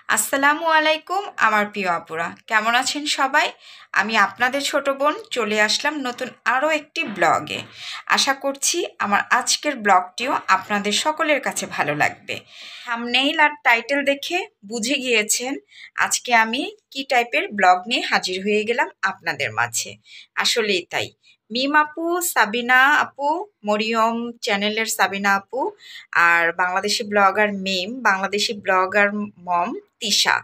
আসসালামু আলাইকুম আমার প্রিয় আপুরা, কেমন আছেন সবাই? আমি আপনাদের ছোট বোন চলে আসলাম নতুন আরও একটি ব্লগে। আশা করছি আমার আজকের ব্লগটিও আপনাদের সকলের কাছে ভালো লাগবে। থাম্বনেইল আর টাইটেল দেখে বুঝে গিয়েছেন আজকে আমি কি টাইপের ব্লগ নিয়ে হাজির হয়ে গেলাম আপনাদের মাঝে। আসলেই তাই, মিম আপু, সাবিনা আপু, মরিয়ম চ্যানেলের সাবিনা আপু, আর বাংলাদেশি ব্লগার মিম, বাংলাদেশি ব্লগার মম তিশা,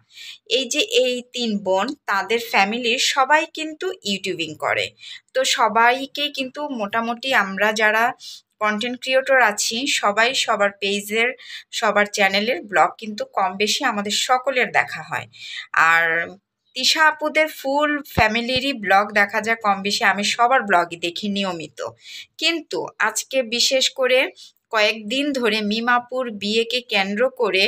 এই তিন বোন তাদের ফ্যামিলির সবাই কিন্তু ইউটিউবিং করে। তো সবাইকে কিন্তু মোটামুটি আমরা যারা কন্টেন্ট ক্রিয়েটর আছি সবাই সবার পেজের সবার চ্যানেলের ব্লগ কিন্তু কম বেশি আমাদের সকলের দেখা হয়। আর তিশা আপুদের ফুল ফ্যামিলিরই ব্লগ দেখা যায় কম বেশি, আমি সবার ব্লগই দেখি নিয়মিত। কিন্তু আজকে বিশেষ করে কয়েকদিন ধরে মিম আপুর বিয়েকে কেন্দ্র করে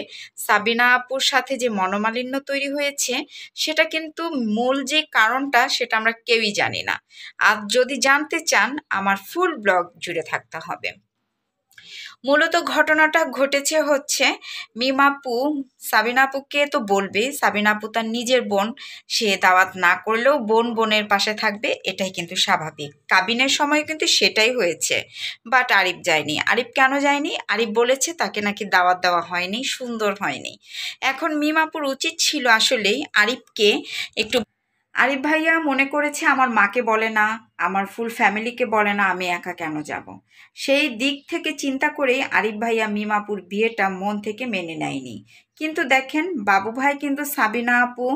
সাবিনা আপুর সাথে যে মনোমালিন্য তৈরি হয়েছে, সেটা কিন্তু মূল যে কারণটা সেটা আমরা কেউই জানি না। আর যদি জানতে চান আমার ফুল ব্লগ জুড়ে থাকতে হবে। মূলত ঘটনাটা ঘটেছে হচ্ছে মিম আপু সাবিনা আপুকে তো বলবে, সাবিনা আপু তার নিজের বোন, সে দাওয়াত না করলেও বোন বোনের পাশে থাকবে, এটাই কিন্তু স্বাভাবিক। কাবিনের সময় কিন্তু সেটাই হয়েছে। বাট আরিফ যায়নি। আরিফ কেন যায়নি? আরিফ বলেছে তাকে নাকি দাওয়াত দেওয়া হয়নি, সুন্দর হয়নি। এখন মিম আপুর উচিত ছিল আসলেই আরিফকে একটু, আরিফ ভাইয়া মনে করেছে আমার মাকে বলে না, আমার ফুল ফ্যামিলিকে বলে না, আমি একা কেন যাব। সেই দিক থেকে চিন্তা করে আরিফ ভাইয়া মিমাপুর বিয়েটা মন থেকে মেনে নেয়নি। কিন্তু দেখেন বাবু ভাই কিন্তু সাবিনা আপু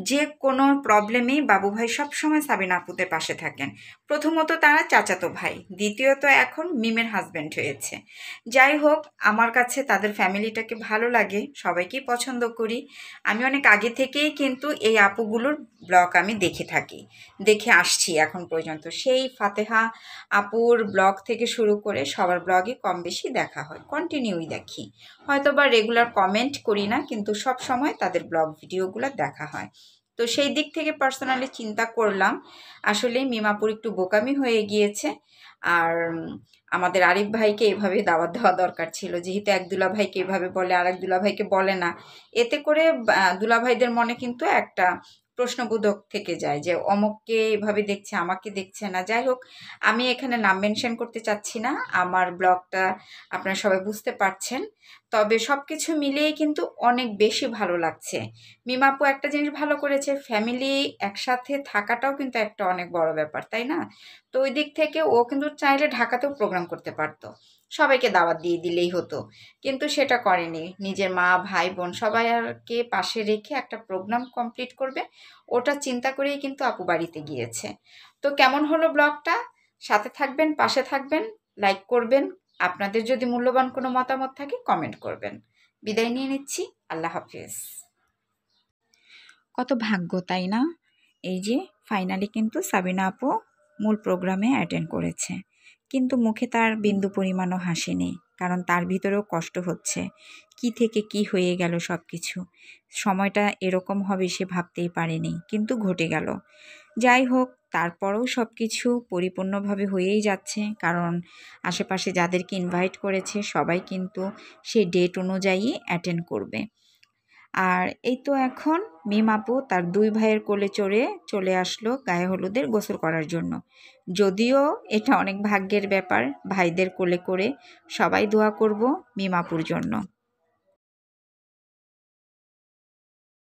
যে কোনো প্রবলেমেই বাবু ভাই সবসময় সাবিনা আপুদের পাশে থাকেন। প্রথমত তারা চাচাতো ভাই, দ্বিতীয়ত এখন মিমের হাজব্যান্ড হয়েছে। যাই হোক, আমার কাছে তাদের ফ্যামিলিটাকে ভালো লাগে, সবাইকেই পছন্দ করি। আমি অনেক আগে থেকেই কিন্তু এই আপুগুলোর ব্লগ আমি দেখে আসছি এখন পর্যন্ত। সেই ফাতেহা আপুর ব্লগ থেকে শুরু করে সবার ব্লগে কম বেশি দেখা হয়, কন্টিনিউই দেখি। হয়তো বা রেগুলার কমেন্ট করি না, কিন্তু সব সময় তাদের ব্লগ ভিডিওগুলো দেখা হয়। তো সেই দিক থেকে পার্সোনালি চিন্তা করলাম আসলে মিমাপুর একটু বোকামি হয়ে গিয়েছে। আর আমাদের আরিফ ভাইকে এভাবে দাওয়াত দেওয়া দরকার ছিল, যেহেতু এক দুলাভাইকে এভাবে বলে আর এক দুলাভাইকে বলে না। এতে করে দুলাভাইদের মনে কিন্তু একটা প্রশ্নবোধক থেকে যায় যে অমুককে এভাবে দেখছে, আমাকে দেখছে না। যাই হোক, আমি এখানে নাম মেনশন করতে চাচ্ছি না, আমার ব্লগটা আপনারা সবাই বুঝতে পারছেন। তবে সব কিছু মিলিয়েই কিন্তু অনেক বেশি ভালো লাগছে। মিমাপু একটা জিনিস ভালো করেছে, ফ্যামিলি একসাথে থাকাটাও কিন্তু একটা অনেক বড় ব্যাপার, তাই না? তো ওই দিক থেকে ও কিন্তু চাইলে ঢাকাতেও প্রোগ্রাম করতে পারতো, সবাইকে দাওয়াত দিয়ে দিলেই হতো। কিন্তু সেটা করেনি, নিজের মা ভাই বোন সবাইকে পাশে রেখে একটা প্রোগ্রাম কমপ্লিট করবে, ওটা চিন্তা করেই কিন্তু আপু বাড়িতে গিয়েছে। তো কেমন হলো ব্লগটা? সাথে থাকবেন, পাশে থাকবেন, লাইক করবেন। আপনাদের যদি মূল্যবান কোনো মতামত থাকে কমেন্ট করবেন। বিদায় নিয়ে নিচ্ছি, আল্লাহ হাফিজ। কত ভাগ্য, তাই না? এই যে ফাইনালি কিন্তু সাবিনা আপু মূল প্রোগ্রামে অ্যাটেন্ড করেছে, কিন্তু মুখে তার বিন্দু পরিমাণও হাসি নেই, কারণ তার ভিতরেও কষ্ট হচ্ছে। কি থেকে কি হয়ে গেল সব কিছু, সময়টা এরকম হবে সে ভাবতেই পারেনি, কিন্তু ঘটে গেল। যাই হোক, তারপরেও সব কিছু পরিপূর্ণভাবে হয়েই যাচ্ছে, কারণ আশেপাশে যাদেরকে ইনভাইট করেছে সবাই কিন্তু সেই ডেট অনুযায়ী অ্যাটেন্ড করবে। আর এই তো এখন মিম আপু তার দুই ভাইয়ের কোলে চড়ে চলে আসলো গায়ে হলুদের গোসল করার জন্য। যদিও এটা অনেক ভাগ্যের ব্যাপার, ভাইদের কোলে করে। সবাই দোয়া করব মিম আপুর জন্য।